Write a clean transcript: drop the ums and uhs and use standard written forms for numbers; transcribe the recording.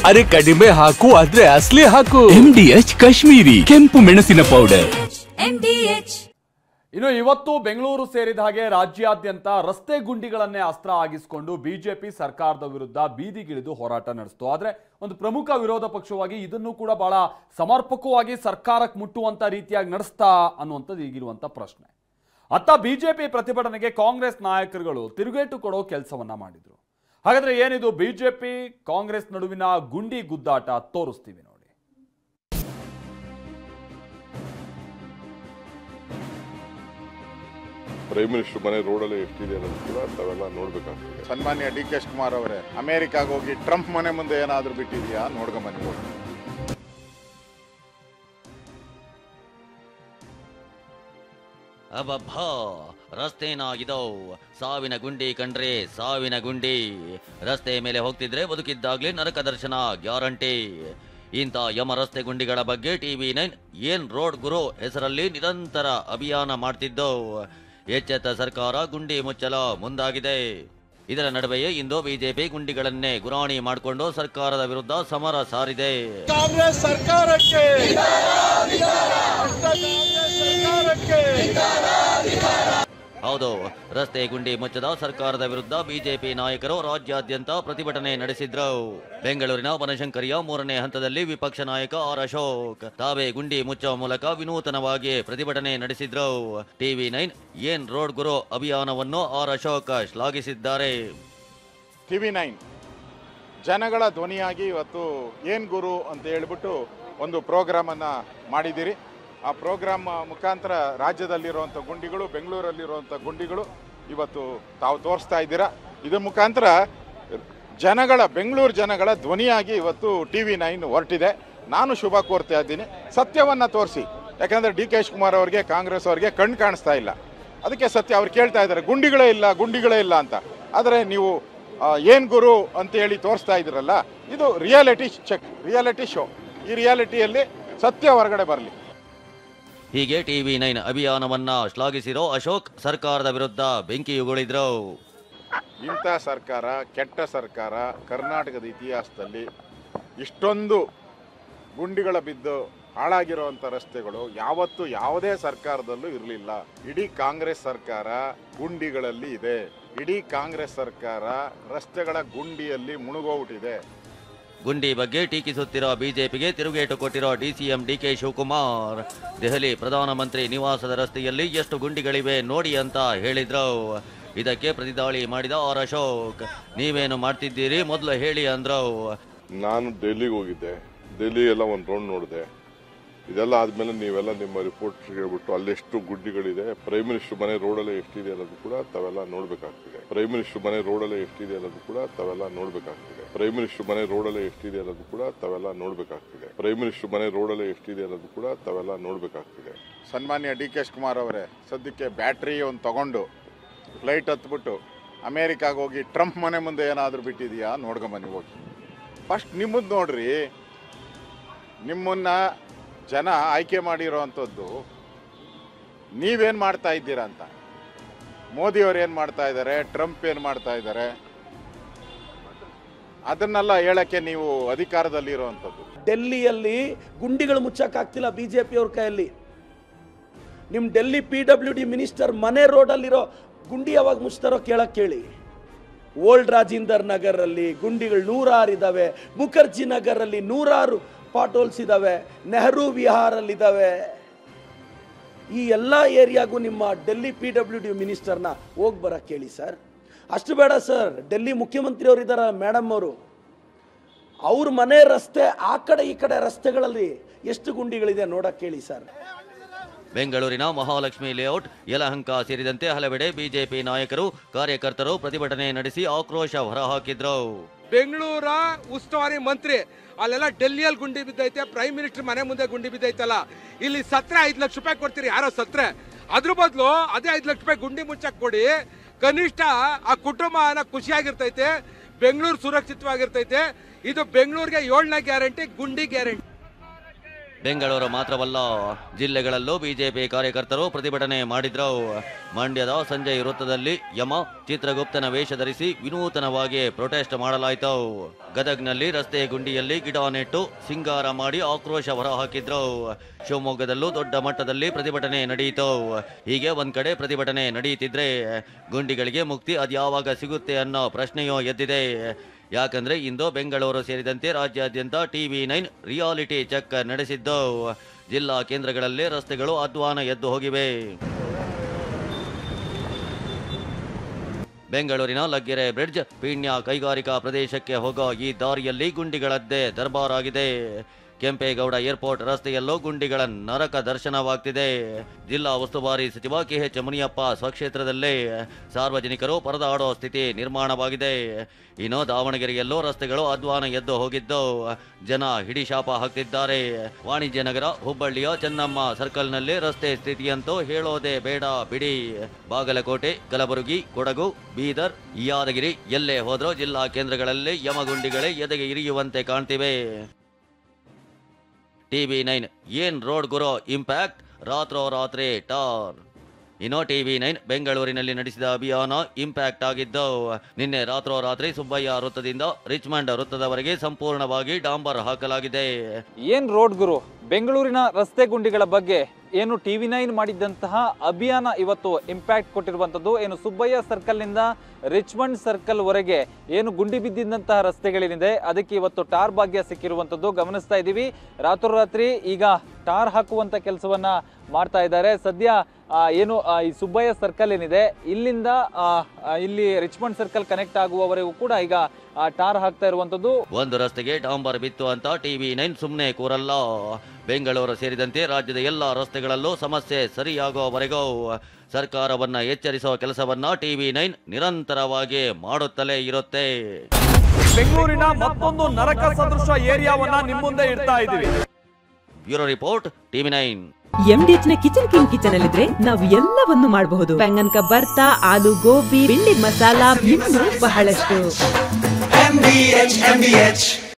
ಅರೆ ಕಡಿಮೆ ಹಾಕು ಆದ್ರೆ ಅಸಲಿ ಹಾಕು. MDH ಕಾಶ್ಮೀರಿ ಕೆಂಪು ಮೆಣಸಿನ ಪೌಡರ್. ಇನ್ನು ಇವತ್ತು ಬೆಂಗಳೂರು ಸೇರಿದ ಹಾಗೆ ರಾಜ್ಯಾದ್ಯಂತ ರಸ್ತೆ ಗುಂಡಿಗಳನ್ನೇ ಅಸ್ತ್ರ ಆಗಿಸಿಕೊಂಡು ಬಿಜೆಪಿ ಸರ್ಕಾರದ ವಿರುದ್ಧ ಬೀದಿಗಿಳಿದು ಹೋರಾಟ ನಡೆಸಿತು. ಆದ್ರೆ ಒಂದು ಪ್ರಮುಖ ವಿರೋಧ ಪಕ್ಷವಾಗಿ ಇದನ್ನು ಕೂಡ ಬಹಳ ಸಮರ್ಪಕವಾಗಿ ಸರ್ಕಾರಕ್ಕೆ ಮುಟ್ಟುವಂತ ರೀತಿಯಾಗಿ ನಡೆಸ್ತಾ ಅನ್ನುವಂಥದ್ದು ಈಗಿರುವಂತ ಪ್ರಶ್ನೆ. ಅತ್ತ ಬಿಜೆಪಿ ಪ್ರತಿಭಟನೆಗೆ ಕಾಂಗ್ರೆಸ್ ನಾಯಕರುಗಳು ತಿರುಗೇಟು ಕೊಡೋ ಕೆಲಸವನ್ನ ಮಾಡಿದ್ರು. ಹಾಗಾದ್ರೆ ಏನಿದು ಬಿಜೆಪಿ ಕಾಂಗ್ರೆಸ್ ನಡುವಿನ ಗುಂಡಿ ಗುದ್ದಾಟ ತೋರಿಸ್ತೀವಿ ನೋಡಿ. ಪ್ರೈಮ್ ಮಿನಿಸ್ಟರ್ ಮನೆ ರೋಡಲ್ಲಿ ಎಷ್ಟಿದೆ ಅನ್ನೋದು ಕೂಡ ತಾವೆಲ್ಲ ನೋಡ್ಬೇಕಾಗ್ತದೆ. ಸನ್ಮಾನ್ಯ DK ಶಿವಕುಮಾರ್ ಅವರೇ ಅಮೆರಿಕಾಗ ಹೋಗಿ ಟ್ರಂಪ್ ಮನೆ ಮುಂದೆ ಏನಾದ್ರೂ ಬಿಟ್ಟಿದೆಯಾ ನೋಡ್ಕೊಂಬನ್ನಿ. ಅಬ್ಬಬ್ಬಾ ರಸ್ತೆನಾಗಿದೋ ಸಾವಿನ ಗುಂಡಿ ಕಂಡ್ರೆ ಸಾವಿನ ಗುಂಡಿ. ರಸ್ತೆ ಮೇಲೆ ಹೋಗ್ತಿದ್ರೆ ಬದುಕಿದ್ದಾಗ್ಲೇ ನರಕ ದರ್ಶನ ಗ್ಯಾರಂಟಿ. ಇಂಥ ಯಮ ರಸ್ತೆ ಗುಂಡಿಗಳ ಬಗ್ಗೆ TV9 ಏನ್ ರೋಡ್ ಗುರು ಹೆಸರಲ್ಲಿ ನಿರಂತರ ಅಭಿಯಾನ ಮಾಡ್ತಿದ್ದು. ಎಚ್ಚೆತ್ತ ಸರ್ಕಾರ ಗುಂಡಿ ಮುಚ್ಚಲು ಮುಂದಾಗಿದೆ. ಇದರ ನಡುವೆಯೇ ಇಂದು ಬಿಜೆಪಿ ಗುಂಡಿಗಳನ್ನೇ ಗುರಾಣಿ ಮಾಡಿಕೊಂಡು ಸರ್ಕಾರದ ವಿರುದ್ಧ ಸಮರ ಸಾರಿದೆ. ಕಾಂಗ್ರೆಸ್ ಸರ್ಕಾರಕ್ಕೆ ಹೌದು, ರಸ್ತೆ ಗುಂಡಿ ಮುಚ್ಚದ ಸರ್ಕಾರದ ವಿರುದ್ಧ ಬಿಜೆಪಿ ನಾಯಕರು ರಾಜ್ಯಾದ್ಯಂತ ಪ್ರತಿಭಟನೆ ನಡೆಸಿದ್ರು. ಬೆಂಗಳೂರಿನ ಬನಶಂಕರಿಯ 3ನೇ ಹಂತದಲ್ಲಿ ವಿಪಕ್ಷ ನಾಯಕ ಆರ್ ಅಶೋಕ್ ತಾವೇ ಗುಂಡಿ ಮುಚ್ಚುವ ಮೂಲಕ ವಿನೂತನವಾಗಿ ಪ್ರತಿಭಟನೆ ನಡೆಸಿದ್ರು. TV9 ಏನ್ ರೋಡ್ ಗುರು ಅಭಿಯಾನವನ್ನು ಆರ್ ಅಶೋಕ್ ಶ್ಲಾಘಿಸಿದ್ದಾರೆ. TV9 ಜನಗಳ ಧ್ವನಿಯಾಗಿ ಇವತ್ತು ಏನ್ ಗುರು ಅಂತ ಹೇಳ್ಬಿಟ್ಟು ಒಂದು ಪ್ರೋಗ್ರಾಮ್ ಅನ್ನ ಮಾಡಿದ್ದೀರಿ. ಆ ಪ್ರೋಗ್ರಾಮ್ ಮುಖಾಂತರ ರಾಜ್ಯದಲ್ಲಿರುವಂಥ ಗುಂಡಿಗಳು, ಬೆಂಗಳೂರಲ್ಲಿರುವಂಥ ಗುಂಡಿಗಳು ಇವತ್ತು ತಾವು ತೋರಿಸ್ತಾ ಇದ್ದೀರಾ. ಇದ್ರ ಮುಖಾಂತರ ಬೆಂಗಳೂರು ಜನಗಳ ಧ್ವನಿಯಾಗಿ ಇವತ್ತು TV9 ಹೊರಟಿದೆ. ನಾನು ಶುಭ ಕೋರ್ತಾ ಇದ್ದೀನಿ, ಸತ್ಯವನ್ನು ತೋರಿಸಿ. ಯಾಕಂದರೆ DK ಶಿವಕುಮಾರ್ ಅವ್ರಿಗೆ, ಕಾಂಗ್ರೆಸ್ ಅವ್ರಿಗೆ ಕಣ್ಣು ಕಾಣಿಸ್ತಾ ಇಲ್ಲ. ಅದಕ್ಕೆ ಸತ್ಯ ಅವ್ರು ಕೇಳ್ತಾ ಇದ್ದಾರೆ, ಗುಂಡಿಗಳೇ ಇಲ್ಲ ಅಂತ. ಆದರೆ ನೀವು ಏನು ಗುರು ಅಂತ ಹೇಳಿ ತೋರಿಸ್ತಾ ಇದ್ದೀರಲ್ಲ, ಇದು ರಿಯಾಲಿಟಿ ಶೋ. ಈ ರಿಯಾಲಿಟಿಯಲ್ಲಿ ಸತ್ಯ ಹೊರಗಡೆ ಬರಲಿ. ಹೀಗೆ TV9 ಅಭಿಯಾನವನ್ನ ಶ್ಲಾಘಿಸಿರೋ ಅಶೋಕ್ ಸರ್ಕಾರದ ವಿರುದ್ಧ ಬೆಂಕಿಯುಗುಳಿದ್ರು. ಇಂಥ ಸರ್ಕಾರ, ಕೆಟ್ಟ ಸರ್ಕಾರ ಕರ್ನಾಟಕದ ಇತಿಹಾಸದಲ್ಲಿ ಇಷ್ಟೊಂದು ಗುಂಡಿಗಳ ಬಿದ್ದು ಹಾಳಾಗಿರುವಂಥ ರಸ್ತೆಗಳು ಯಾವತ್ತೂ ಯಾವುದೇ ಸರ್ಕಾರದಲ್ಲೂ ಇರಲಿಲ್ಲ. ಇಡೀ ಕಾಂಗ್ರೆಸ್ ಸರ್ಕಾರ ಗುಂಡಿಗಳಲ್ಲಿ ಇದೆ. ಇಡೀ ಕಾಂಗ್ರೆಸ್ ಸರ್ಕಾರ ರಸ್ತೆಗಳ ಗುಂಡಿಯಲ್ಲಿ ಮುಳುಗೋಗ್ಬಿಟ್ಟಿದೆ. ಗುಂಡಿ ಬಗ್ಗೆ ಟೀಕಿಸುತ್ತಿರೋ ಬಿಜೆಪಿಗೆ ತಿರುಗೇಟು ಕೊಟ್ಟಿರೋ DCM DK ಶಿವಕುಮಾರ್ ದೆಹಲಿ ಪ್ರಧಾನಮಂತ್ರಿ ನಿವಾಸದ ರಸ್ತೆಯಲ್ಲಿ ಎಷ್ಟು ಗುಂಡಿಗಳಿವೆ ನೋಡಿ ಅಂತ ಹೇಳಿದ್ರು. ಇದಕ್ಕೆ ಪ್ರತಿದಾಳಿ ಮಾಡಿದ ಆರ್ ಅಶೋಕ್ ನೀವೇನು ಮಾಡ್ತಿದ್ದೀರಿ ಮೊದಲು ಹೇಳಿ ಅಂದ್ರು. ನಾನು ಡೆಲ್ಲಿಗೆ ಹೋಗಿದ್ದೆ, ಡೆಲ್ಲಿ ಎಲ್ಲ ಒಂದು ರೌಂಡ್ ನೋಡಿದೆ. ಇದೆಲ್ಲ ಆದ್ಮೇಲೆ ನೀವೆಲ್ಲ ನಿಮ್ಮ ರಿಪೋರ್ಟ್ ಹೇಳ್ಬಿಟ್ಟು ಅಲ್ಲೆಷ್ಟು ಗುಡ್ಡಿಗಳಿದೆ, ಪ್ರೈಮ್ ಮಿನಿಸ್ಟರ್ ಮನೆ ರೋಡಲ್ಲಿ ಎಷ್ಟಿದೆ ಅನ್ನೋದು ಕೂಡ ತಾವೆಲ್ಲ ನೋಡ್ಬೇಕಾಗ್ತದೆ. ಪ್ರೈಮ್ ಮಿನಿಸ್ಟರ್ ಮನೆ ರೋಡಲ್ಲಿ ಎಷ್ಟಿದೆ ಅನ್ನೋದು ಕೂಡ ತಾವೆಲ್ಲ ನೋಡ್ಬೇಕಾಗ್ತದೆ. ಪ್ರೈಮ್ ಮಿನಿಸ್ಟರ್ ಮನೆ ರೋಡಲ್ಲಿ ಎಷ್ಟಿದೆ ಅನ್ನೋದು ಕೂಡ ತಾವೆಲ್ಲ ನೋಡ್ಬೇಕಾಗ್ತದೆ. ಪ್ರೈಮ್ ಮಿನಿಸ್ಟರ್ ಮನೆ ರೋಡಲ್ಲಿ ಎಷ್ಟಿದೆ ಅನ್ನೋದು ಕೂಡ ತಾವೆಲ್ಲ ನೋಡ್ಬೇಕಾಗ್ತದೆ. ಸನ್ಮಾನ್ಯ DK ಶಿವಕುಮಾರ್ ಅವರೇ ಸದ್ಯಕ್ಕೆ ಬ್ಯಾಟ್ರಿ ಒಂದು ತಗೊಂಡು ಫ್ಲೈಟ್ ಹತ್ಬಿಟ್ಟು ಅಮೇರಿಕಾಗ ಹೋಗಿ ಟ್ರಂಪ್ ಮನೆ ಮುಂದೆ ಏನಾದರೂ ಬಿಟ್ಟಿದೆಯಾ ನೋಡ್ಕೊಂಬನ್ನಿ ಹೋಗಿ. ಫಸ್ಟ್ ನಿಮ್ಮದು ನೋಡ್ರಿ. ನಿಮ್ಮನ್ನ ಜನ ಆಯ್ಕೆ ಮಾಡಿರೋವಂಥದ್ದು ನೀವೇನು ಮಾಡ್ತಾ ಇದ್ದೀರಾ ಅಂತ. ಮೋದಿಯವರು ಏನು ಮಾಡ್ತಾ ಇದ್ದಾರೆ, ಟ್ರಂಪ್ ಏನು ಮಾಡ್ತಾ ಇದ್ದಾರೆ, ಅದನ್ನೆಲ್ಲ ಹೇಳಕ್ಕೆ ನೀವು ಅಧಿಕಾರದಲ್ಲಿರುವಂಥದ್ದು. ಡೆಲ್ಲಿಯಲ್ಲಿ ಗುಂಡಿಗಳು ಮುಚ್ಚಕ್ಕಾಗ್ತಿಲ್ಲ BJP ಅವ್ರ ಕೈಯಲ್ಲಿ. ನಿಮ್ಮ ಡೆಲ್ಲಿ PWD ಮಿನಿಸ್ಟರ್ ಮನೆ ರೋಡಲ್ಲಿರೋ ಗುಂಡಿ ಯಾವಾಗ ಮುಚ್ತಾರೋ ಕೇಳಿ. ಓಲ್ಡ್ ರಾಜೇಂದರ್ ನಗರಲ್ಲಿ ಗುಂಡಿಗಳು 106 ಇದ್ದಾವೆ. ಮುಖರ್ಜಿ ನಗರಲ್ಲಿ 106 ಪಾಟೋಲ್ಸ್ ಇದ್ದಾವೆ. ನೆಹರು ವಿಹಾರಲ್ಲಿದ್ದಾವೆ. ಈ ಎಲ್ಲ ಏರಿಯಾಗೂ ನಿಮ್ಮ ಡೆಲ್ಲಿ PWD ಮಿನಿಸ್ಟರ್ನ ಹೋಗಿ ಬರಕ್ಕೆ ಕೇಳಿ ಸರ್. ಅಷ್ಟು ಬೇಡ ಸರ್, ಡೆಲ್ಲಿ ಮುಖ್ಯಮಂತ್ರಿ ಅವರು ಇದ್ದಾರೆ ಮೇಡಮ್ ಅವರು, ಅವ್ರ ಮನೆ ರಸ್ತೆ ಆ ಕಡೆ ಈ ಕಡೆ ರಸ್ತೆಗಳಲ್ಲಿ ಎಷ್ಟು ಗುಂಡಿಗಳಿದೆ ನೋಡಕ್ಕೆ ಕೇಳಿ ಸರ್. ಬೆಂಗಳೂರಿನ ಮಹಾಲಕ್ಷ್ಮಿ ಲೇಔಟ್, ಯಲಹಂಕ ಸೇರಿದಂತೆ ಹಲವೆಡೆ ಬಿಜೆಪಿ ನಾಯಕರು, ಕಾರ್ಯಕರ್ತರು ಪ್ರತಿಭಟನೆ ನಡೆಸಿ ಆಕ್ರೋಶ ಹೊರಹಾಕಿದ್ರು. ಬೆಂಗಳೂರ ಉಸ್ತುವಾರಿ ಮಂತ್ರಿ ಅಲ್ಲೆಲ್ಲ ಡೆಲ್ಲಿಯಲ್ಲಿ ಗುಂಡಿ ಬಿದ್ದೈತೆ, ಪ್ರೈಮ್ ಮಿನಿಸ್ಟರ್ ಮನೆ ಮುಂದೆ ಗುಂಡಿ ಬಿದ್ದೈತಲ್ಲ, ಇಲ್ಲಿ ಸತ್ರೆ 5 ಲಕ್ಷ ರೂಪಾಯಿ ಕೊಡ್ತೀರಿ ಯಾರೋ ಸತ್ರೆ, ಅದ್ರ ಬದಲು ಅದೇ 5 ಲಕ್ಷ ರೂಪಾಯಿ ಗುಂಡಿ ಮುಚ್ಚಕ್ ಕೊಡಿ. ಕನಿಷ್ಠ ಆ ಕುಟುಂಬ ಖುಷಿಯಾಗಿರ್ತೈತೆ, ಬೆಂಗಳೂರು ಸುರಕ್ಷಿತವಾಗಿರ್ತೈತೆ. ಇದು ಬೆಂಗಳೂರಿಗೆ 7ನೇ ಗ್ಯಾರಂಟಿ, ಗುಂಡಿ ಗ್ಯಾರಂಟಿ. ಬೆಂಗಳೂರು ಮಾತ್ರವಲ್ಲ, ಜಿಲ್ಲೆಗಳಲ್ಲೂ ಬಿಜೆಪಿ ಕಾರ್ಯಕರ್ತರು ಪ್ರತಿಭಟನೆ ಮಾಡಿದ್ರು. ಮಂಡ್ಯದ ಸಂಜಯ್ ವೃತ್ತದಲ್ಲಿ ಯಮ ಚಿತ್ರಗುಪ್ತನ ವೇಷ ಧರಿಸಿ ವಿನೂತನವಾಗಿ ಪ್ರೊಟೆಸ್ಟ್ ಮಾಡಲಾಯಿತು. ಗದಗ್ನಲ್ಲಿ ರಸ್ತೆ ಗುಂಡಿಯಲ್ಲಿ ಗಿಡ ನೆಟ್ಟು ಸಿಂಗಾರ ಮಾಡಿ ಆಕ್ರೋಶ ಹೊರಹಾಕಿದ್ರು. ಶಿವಮೊಗ್ಗದಲ್ಲೂ ದೊಡ್ಡ ಮಟ್ಟದಲ್ಲಿ ಪ್ರತಿಭಟನೆ ನಡೆಯಿತು. ಹೀಗೆ ಒಂದ್ ಕಡೆ ಪ್ರತಿಭಟನೆ ನಡೆಯುತ್ತಿದ್ರೆ ಗುಂಡಿಗಳಿಗೆ ಮುಕ್ತಿ ಅದ್ಯಾವಾಗ ಸಿಗುತ್ತೆ ಅನ್ನೋ ಪ್ರಶ್ನೆಯೂ ಎದ್ದಿದೆ. ಯಾಕಂದ್ರೆ ಇಂದು ಬೆಂಗಳೂರು ಸೇರಿದಂತೆ ರಾಜ್ಯಾದ್ಯಂತ TV9 ರಿಯಾಲಿಟಿ ಚೆಕ್ ನಡೆಸಿದ್ದು ಜಿಲ್ಲಾ ಕೇಂದ್ರಗಳಲ್ಲಿ ರಸ್ತೆಗಳು ಅಧ್ವಾನ ಎದ್ದು ಹೋಗಿವೆ. ಬೆಂಗಳೂರಿನ ಲಗ್ಗೆರೆ ಬ್ರಿಡ್ಜ್ ಪೀಣ್ಯ ಕೈಗಾರಿಕಾ ಪ್ರದೇಶಕ್ಕೆ ಹೋಗೋ ಈ ದಾರಿಯಲ್ಲಿ ಗುಂಡಿಗಳದ್ದೇ ದರ್ಬಾರಾಗಿದೆ. ಕೆಂಪೇಗೌಡ ಏರ್ಪೋರ್ಟ್ ರಸ್ತೆಯಲ್ಲೂ ಗುಂಡಿಗಳ ನರಕ ದರ್ಶನವಾಗ್ತಿದೆ. ಜಿಲ್ಲಾ ಉಸ್ತುವಾರಿ ಸಚಿವ KH ಮುನಿಯಪ್ಪ ಸ್ವಕ್ಷೇತ್ರದಲ್ಲೇ ಸಾರ್ವಜನಿಕರು ಪರದಾಡೋ ಸ್ಥಿತಿ ನಿರ್ಮಾಣವಾಗಿದೆ. ಇನ್ನು ದಾವಣಗೆರೆಯಲ್ಲೂ ರಸ್ತೆಗಳು ಅಧ್ವಾನ ಎದ್ದು ಹೋಗಿದ್ದು ಜನ ಹಿಡಿಶಾಪ ಹಾಕ್ತಿದ್ದಾರೆ. ವಾಣಿಜ್ಯ ನಗರ ಹುಬ್ಬಳ್ಳಿಯ ಚೆನ್ನಮ್ಮ ಸರ್ಕಲ್ನಲ್ಲಿ ರಸ್ತೆ ಸ್ಥಿತಿಯಂತೂ ಹೇಳೋದೇ ಬೇಡ ಬಿಡಿ. ಬಾಗಲಕೋಟೆ, ಕಲಬುರಗಿ, ಕೊಡಗು, ಬೀದರ್, ಯಾದಗಿರಿ ಎಲ್ಲೇ ಹೋದ್ರೂ ಜಿಲ್ಲಾ ಕೇಂದ್ರಗಳಲ್ಲಿ ಯಮಗುಂಡಿಗಳೇ ಎದೆಗೆ ಇರಿಯುವಂತೆ ಕಾಣ್ತಿವೆ. TV9 ಏನ್ ರೋಡ್ ಗುರೋ ಇಂಪ್ಯಾಕ್ಟ್, ರಾತ್ರೋರಾತ್ರಿ ಟಾರ್. ಇನ್ನು TV9 ಬೆಂಗಳೂರಿನಲ್ಲಿ ನಡೆಸಿದ ಅಭಿಯಾನ ಇಂಪ್ಯಾಕ್ಟ್ ಆಗಿದ್ದು ನಿನ್ನೆ ರಾತ್ರೋರಾತ್ರಿ ಸುಬ್ಬಯ್ಯ ವೃತ್ತದಿಂದ ರಿಚ್ಮಂಡ್ ವೃತ್ತದವರೆಗೆ ಸಂಪೂರ್ಣವಾಗಿ ಡಾಂಬರ್ ಹಾಕಲಾಗಿದೆ. ಏನ್ ರೋಡ್ ಗುರು, ಬೆಂಗಳೂರಿನ ರಸ್ತೆ ಗುಂಡಿಗಳ ಬಗ್ಗೆ ಏನು TV9 ಮಾಡಿದ್ದಂತಹ ಅಭಿಯಾನ ಇವತ್ತು ಇಂಪ್ಯಾಕ್ಟ್ ಕೊಟ್ಟಿರುವಂಥದ್ದು. ಏನು ಸುಬ್ಬಯ್ಯ ಸರ್ಕಲ್ನಿಂದ ರಿಚ್ಮಂಡ್ ಸರ್ಕಲ್ ವರೆಗೆ ಏನು ಗುಂಡಿ ಬಿದ್ದಿದ್ದಂತಹ ರಸ್ತೆಗಳೇನಿದೆ ಅದಕ್ಕೆ ಇವತ್ತು ಟಾರ್ ಭಾಗ್ಯ ಸಿಕ್ಕಿರುವಂಥದ್ದು ಗಮನಿಸ್ತಾ ಇದ್ದೀವಿ. ರಾತ್ರೋರಾತ್ರಿ ಈಗ ಟಾರ್ ಹಾಕುವಂಥ ಕೆಲಸವನ್ನ ಮಾಡ್ತಾ ಇದ್ದಾರೆ. ಸದ್ಯ ಏನು ಈ ಸುಬ್ಬಯ್ಯ ಸರ್ಕಲ್ ಏನಿದೆ ಇಲ್ಲಿಂದ ಇಲ್ಲಿ ರಿಚ್ಮಂಡ್ ಸರ್ಕಲ್ ಕನೆಕ್ಟ್ ಆಗುವವರೆಗೂ ಕೂಡ ಈಗ ಟಾರ್ ಹಾಕ್ತಾ ಇರುವಂಥದ್ದು. ಒಂದು ರಸ್ತೆಗೆ ಡಾಂಬರ್ ಬಿತ್ತು ಅಂತ TV9 ಸುಮ್ಮನೆ ಕೂರಲ್ಲ. ಬೆಂಗಳೂರು ಸೇರಿದಂತೆ ರಾಜ್ಯದ ಎಲ್ಲ ರಸ್ತೆಗಳಲ್ಲೂ ಸಮಸ್ಯೆ ಸರಿಯಾಗುವವರೆಗೂ ಸರ್ಕಾರವನ್ನ ಎಚ್ಚರಿಸುವ ಕೆಲಸವನ್ನ TV9 ನಿರಂತರವಾಗಿ ಮಾಡುತ್ತಲೇ ಇರುತ್ತೆ. ಬೆಂಗಳೂರಿನ ಮತ್ತೊಂದು ನರಕ ಸದೃಶ ಏರಿಯಾವನ್ನ ನಿಮ್ಮ ಮುಂದೆ ಇಡ್ತಾ ಇದ್ದೀವಿ. Bureau report TV9. MDH ನ ಕಿಚನ್ ಕಿಂಗ್ ಕಿಚನ್ ಅಲ್ಲಿದ್ರೆ ನಾವು ಎಲ್ಲವನ್ನು ಮಾಡಬಹುದು. ಬೆಂಗನ್ ಕಾ ಬರ್ತಾ, ಆಲೂ ಗೋಬಿ, ಭಿಂಡಿ ಮಸಾಲಾ, ಇನ್ನೂ ಬಹಳಷ್ಟು. MDH